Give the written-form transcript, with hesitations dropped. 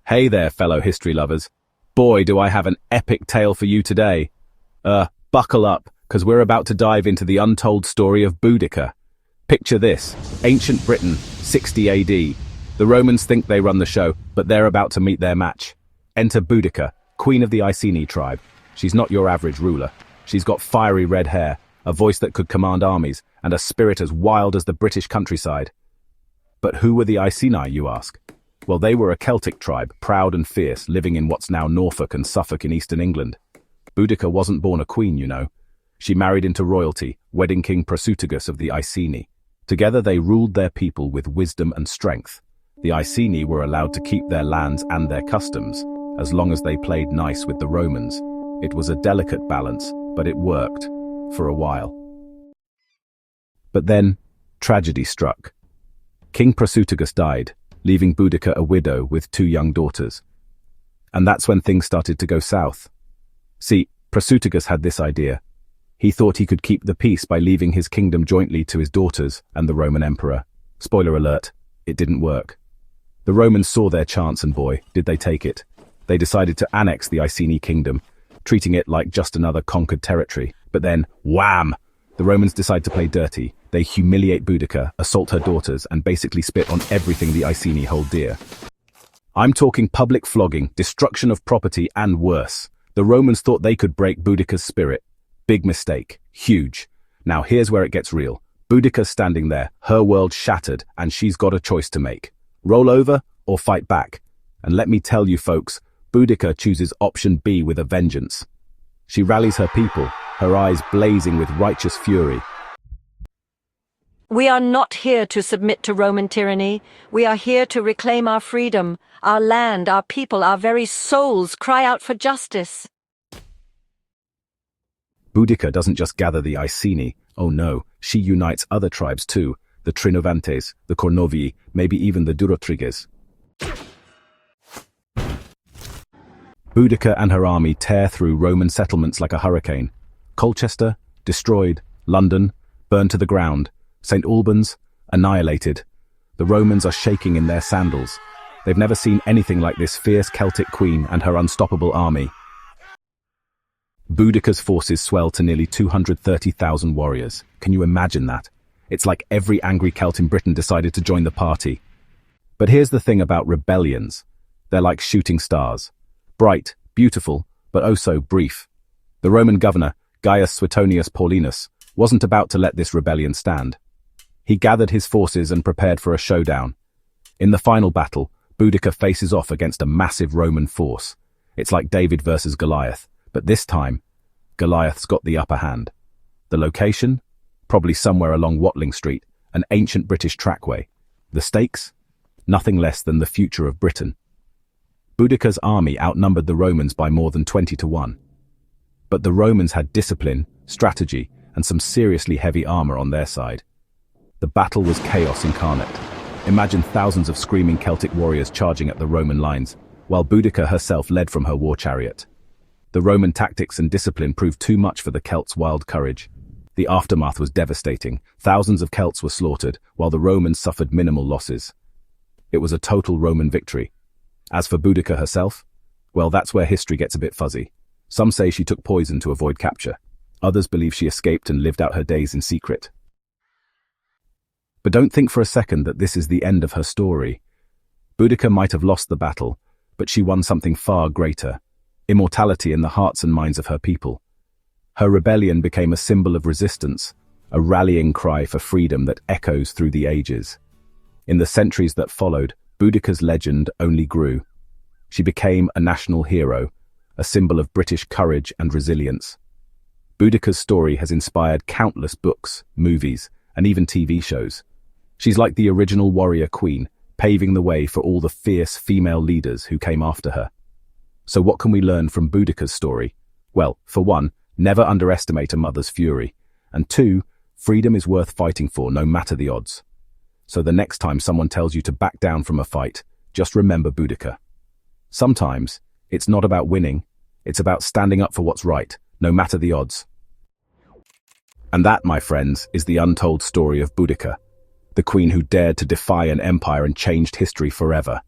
Hey there, fellow history lovers. Boy, do I have an epic tale for you today. Buckle up, because we're about to dive into the untold story of Boudicca. Picture this, ancient Britain, 60 AD. The Romans think they run the show, but they're about to meet their match. Enter Boudicca, queen of the Iceni tribe. She's not your average ruler. She's got fiery red hair, a voice that could command armies, and a spirit as wild as the British countryside. But who were the Iceni, you ask? Well, they were a Celtic tribe, proud and fierce, living in what's now Norfolk and Suffolk in eastern England. Boudicca wasn't born a queen, you know. She married into royalty, wedding King Prasutagus of the Iceni. Together they ruled their people with wisdom and strength. The Iceni were allowed to keep their lands and their customs, as long as they played nice with the Romans. It was a delicate balance, but it worked, for a while. But then, tragedy struck. King Prasutagus died, leaving Boudicca a widow with 2 young daughters. And that's when things started to go south. See, Prasutagus had this idea. He thought he could keep the peace by leaving his kingdom jointly to his daughters and the Roman emperor. Spoiler alert, it didn't work. The Romans saw their chance and boy, did they take it. They decided to annex the Iceni kingdom, treating it like just another conquered territory. But then, wham! The Romans decide to play dirty. They humiliate Boudicca, assault her daughters, and basically spit on everything the Iceni hold dear. I'm talking public flogging, destruction of property, and worse. The Romans thought they could break Boudicca's spirit. Big mistake. Huge. Now here's where it gets real. Boudicca's standing there, her world shattered, and she's got a choice to make. Roll over or fight back. And let me tell you folks, Boudicca chooses option B with a vengeance. She rallies her people, her eyes blazing with righteous fury. We are not here to submit to Roman tyranny. We are here to reclaim our freedom, our land, our people, our very souls cry out for justice. Boudicca doesn't just gather the Iceni. Oh no, she unites other tribes too. The Trinovantes, the Cornovii, maybe even the Durotriges. Boudicca and her army tear through Roman settlements like a hurricane. Colchester, destroyed. London, burned to the ground. St. Albans, annihilated. The Romans are shaking in their sandals. They've never seen anything like this fierce Celtic queen and her unstoppable army. Boudicca's forces swell to nearly 230,000 warriors. Can you imagine that? It's like every angry Celt in Britain decided to join the party. But here's the thing about rebellions. They're like shooting stars. Bright, beautiful, but oh so brief. The Roman governor, Gaius Suetonius Paulinus, wasn't about to let this rebellion stand. He gathered his forces and prepared for a showdown. In the final battle, Boudicca faces off against a massive Roman force. It's like David versus Goliath, but this time, Goliath's got the upper hand. The location? Probably somewhere along Watling Street, an ancient British trackway. The stakes? Nothing less than the future of Britain. Boudicca's army outnumbered the Romans by more than 20-1. But the Romans had discipline, strategy, and some seriously heavy armor on their side. The battle was chaos incarnate. Imagine thousands of screaming Celtic warriors charging at the Roman lines, while Boudicca herself led from her war chariot. The Roman tactics and discipline proved too much for the Celts' wild courage. The aftermath was devastating. Thousands of Celts were slaughtered, while the Romans suffered minimal losses. It was a total Roman victory. As for Boudicca herself, well, that's where history gets a bit fuzzy. Some say she took poison to avoid capture. Others believe she escaped and lived out her days in secret. But don't think for a second that this is the end of her story. Boudicca might have lost the battle, but she won something far greater: immortality in the hearts and minds of her people. Her rebellion became a symbol of resistance, a rallying cry for freedom that echoes through the ages. In the centuries that followed, Boudicca's legend only grew. She became a national hero, a symbol of British courage and resilience. Boudicca's story has inspired countless books, movies, and even TV shows. She's like the original warrior queen, paving the way for all the fierce female leaders who came after her. So what can we learn from Boudicca's story? Well, for one, never underestimate a mother's fury. And 2, freedom is worth fighting for no matter the odds. So the next time someone tells you to back down from a fight, just remember Boudicca. Sometimes, it's not about winning, it's about standing up for what's right, no matter the odds. And that, my friends, is the untold story of Boudicca, the queen who dared to defy an empire and changed history forever.